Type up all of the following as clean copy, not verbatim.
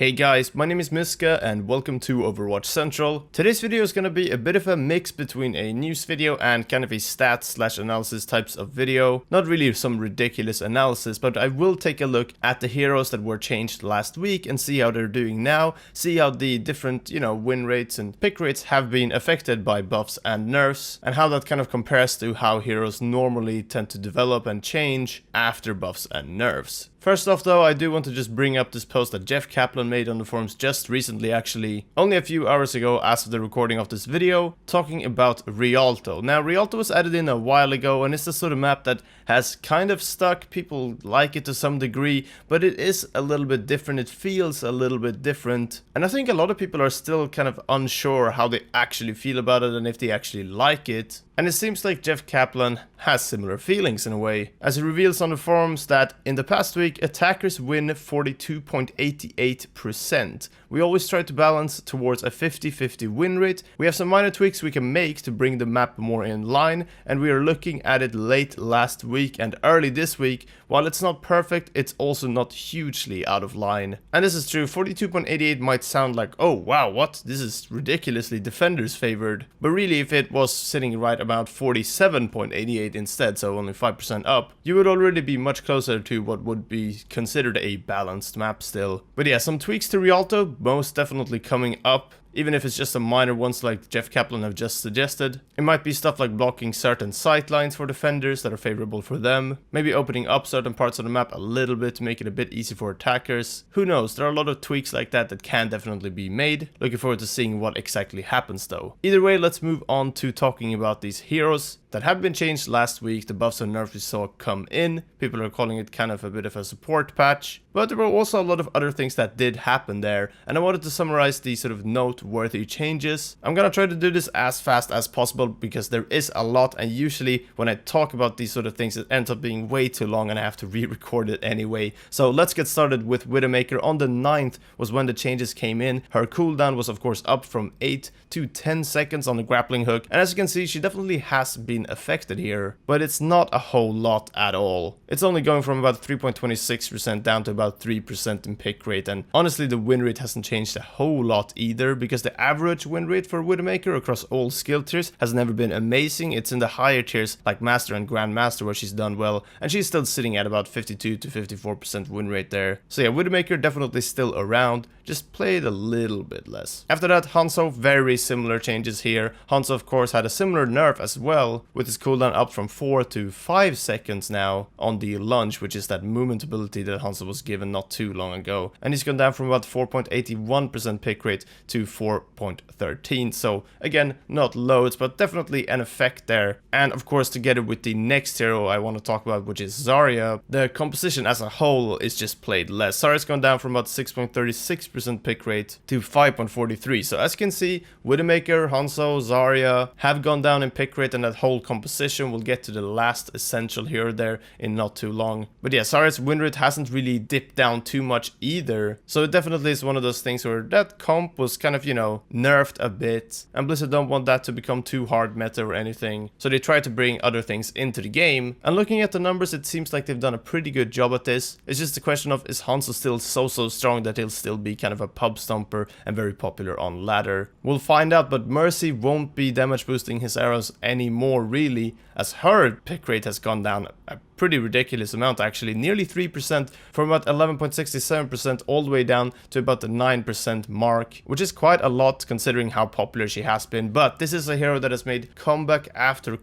Hey guys, my name is Miska and welcome to Overwatch Central. Today's video is gonna be a bit of a mix between a news video and kind of a stats/analysis types of video. Not really some ridiculous analysis, but I will take a look at the heroes that were changed last week and see how they're doing now, see how the different, win rates and pick rates have been affected by buffs and nerfs, and how that kind of compares to how heroes normally tend to develop and change after buffs and nerfs. First off though, I do want to just bring up this post that Kaplan made on the forums just recently, actually, only a few hours ago as of the recording of this video, talking about Rialto. Now, Rialto was added in a while ago and it's the sort of map that has kind of stuck. People like it to some degree, but it is a little bit different. It feels a little bit different. And I think a lot of people are still kind of unsure how they actually feel about it and if they actually like it. And it seems like Kaplan has similar feelings in a way, as he reveals on the forums that in the past week, attackers win 42.88%. We always try to balance towards a 50-50 win rate. We have some minor tweaks we can make to bring the map more in line, and we are looking at it late last week and early this week. While it's not perfect, it's also not hugely out of line. And this is true, 42.88 might sound like, oh wow, what? This is ridiculously defenders favored. But really, if it was sitting right about 47.88 instead, so only 5% up, you would already be much closer to what would be considered a balanced map still. But yeah, some tweaks to Rialto, most definitely coming up. Even if it's just a minor ones like Kaplan have just suggested. It might be stuff like blocking certain sightlines for defenders that are favorable for them. Maybe opening up certain parts of the map a little bit to make it a bit easier for attackers. Who knows, there are a lot of tweaks like that that can definitely be made. Looking forward to seeing what exactly happens though. Either way, let's move on to talking about these heroes that have been changed last week. The buffs and nerfs we saw come in. People are calling it kind of a bit of a support patch. But there were also a lot of other things that did happen there. And I wanted to summarize these sort of noteworthy changes. I'm gonna try to do this as fast as possible because there is a lot. And usually when I talk about these sort of things, it ends up being way too long and I have to re-record it anyway. So let's get started with Widowmaker. On the 9th was when the changes came in. Her cooldown was of course up from 8 to 10 seconds on the grappling hook. And as you can see, she definitely has been affected here, but it's not a whole lot at all. It's only going from about 3.26% down to about 3% in pick rate, and honestly the win rate hasn't changed a whole lot either, because the average win rate for Widowmaker across all skill tiers has never been amazing. It's in the higher tiers like Master and Grandmaster where she's done well, and she's still sitting at about 52 to 54% win rate there. So yeah, Widowmaker definitely still around, just played a little bit less. After that, Hanzo, very similar changes here. Hanzo of course had a similar nerf as well, with his cooldown up from 4 to 5 seconds now on the lunge, which is that movement ability that Hanzo was given not too long ago. And he's gone down from about 4.81% pick rate to 4.13. So again, not loads, but definitely an effect there. And of course, together with the next hero I want to talk about, which is Zarya, the composition as a whole is just played less. Zarya's gone down from about 6.36% pick rate to 5.43. So as you can see, Widowmaker, Hanzo, Zarya have gone down in pick rate, and that whole composition. We'll get to the last essential hero there in not too long. But yeah, Zarya's win rate hasn't really dipped down too much either. So it definitely is one of those things where that comp was kind of, nerfed a bit. And Blizzard don't want that to become too hard meta or anything. So they try to bring other things into the game. And looking at the numbers, it seems like they've done a pretty good job at this. It's just a question of, is Hanzo still so strong that he'll still be kind of a pub stomper and very popular on ladder? We'll find out, but Mercy won't be damage boosting his arrows anymore really, as her pick rate has gone down a pretty ridiculous amount actually, nearly 3% from about 11.67% all the way down to about the 9% mark, which is quite a lot considering how popular she has been. But this is a hero that has made comeback after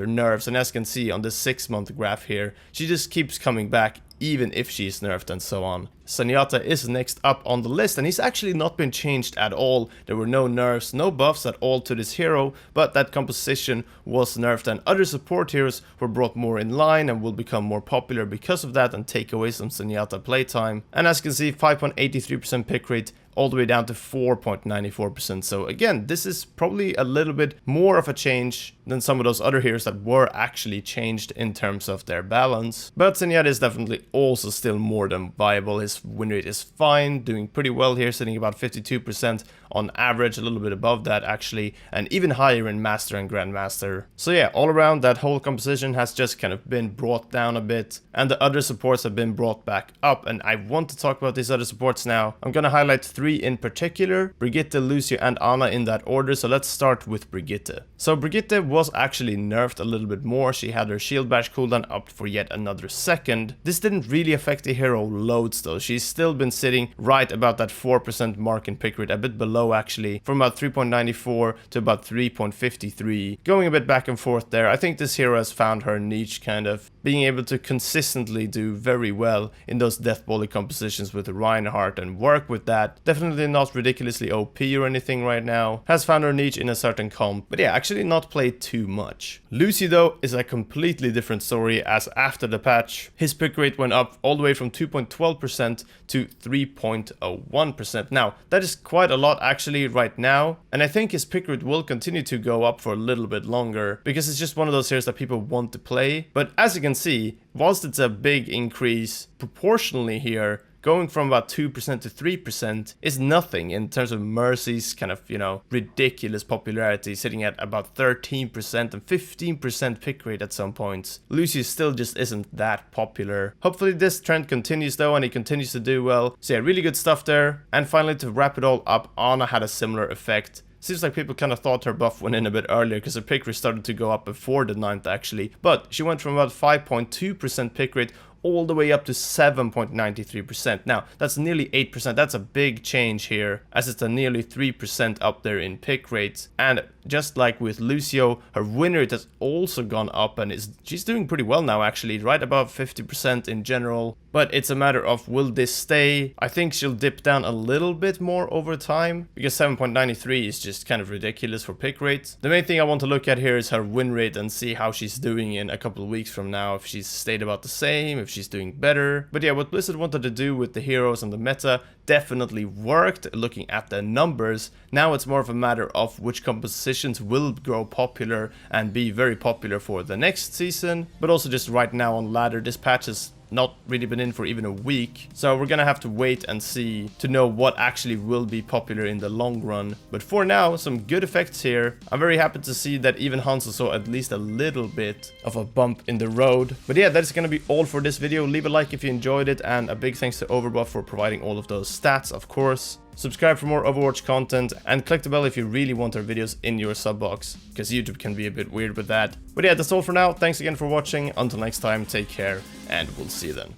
nerfs, and as you can see on the 6-month graph here, she just keeps coming back even if she's nerfed and so on. Zenyatta is next up on the list, and he's actually not been changed at all. There were no nerfs, no buffs at all to this hero, but that composition was nerfed, and other support heroes were brought more in line and will become more popular because of that and take away some Zenyatta playtime. And as you can see, 5.83% pick rate all the way down to 4.94%. So again, this is probably a little bit more of a change than some of those other heroes that were actually changed in terms of their balance. But Zenyatta is definitely also still more than viable. His win rate is fine, doing pretty well here, sitting about 52% on average, a little bit above that actually, and even higher in Master and Grandmaster. So yeah, all around that whole composition has just kind of been brought down a bit, and the other supports have been brought back up, and I want to talk about these other supports now. I'm gonna highlight 3 in particular: Brigitte, Lucio, and Anna in that order. So let's start with Brigitte. So Brigitte was actually nerfed a little bit more. She had her shield bash cooldown up for yet another second. This didn't really affect the hero loads though. She's still been sitting right about that 4% mark in pick rate, a bit below actually, from about 3.94 to about 3.53, going a bit back and forth there. I think this hero has found her niche, kind of being able to consistently do very well in those death volley compositions with Reinhardt and work with that. Definitely not ridiculously OP or anything right now. Has found her niche in a certain comp, but yeah, actually not played too much. Lucio though is a completely different story, as after the patch his pick rate went up all the way from 2.12% to 3.01%. Now that is quite a lot actually right now, and I think his pick rate will continue to go up for a little bit longer because it's just one of those heroes that people want to play. But as you can see, whilst it's a big increase proportionally here, going from about 2% to 3% is nothing in terms of Mercy's kind of, you know, ridiculous popularity, sitting at about 13% and 15% pick rate at some points. Lucio still just isn't that popular. Hopefully this trend continues though, and he continues to do well. So yeah, really good stuff there. And finally, to wrap it all up, Anna had a similar effect. Seems like people kind of thought her buff went in a bit earlier because her pick rate started to go up before the 9th actually. But she went from about 5.2% pick rate all the way up to 7.93%. Now, that's nearly 8%. That's a big change here, as it's a nearly 3% up there in pick rates. And just like with Lucio, her win rate has also gone up, and she's doing pretty well now actually, right above 50% in general. But it's a matter of, will this stay? I think she'll dip down a little bit more over time, because 7.93 is just kind of ridiculous for pick rates. The main thing I want to look at here is her win rate and see how she's doing in a couple of weeks from now, if she's stayed about the same, if she's doing better. But yeah, what Blizzard wanted to do with the heroes and the meta definitely worked, looking at the numbers. Now it's more of a matter of which compositions will grow popular and be very popular for the next season. But also just right now on ladder, this patch is not really been in for even a week, so we're gonna have to wait and see to know what actually will be popular in the long run. But for now, some good effects here. I'm very happy to see that even Hanzo saw at least a little bit of a bump in the road. But yeah, that's gonna be all for this video. Leave a like if you enjoyed it, and a big thanks to Overwatch for providing all of those stats, of course. Subscribe for more Overwatch content, and click the bell if you really want our videos in your sub box, because YouTube can be a bit weird with that. But yeah, that's all for now. Thanks again for watching. Until next time, take care, and we'll see you then.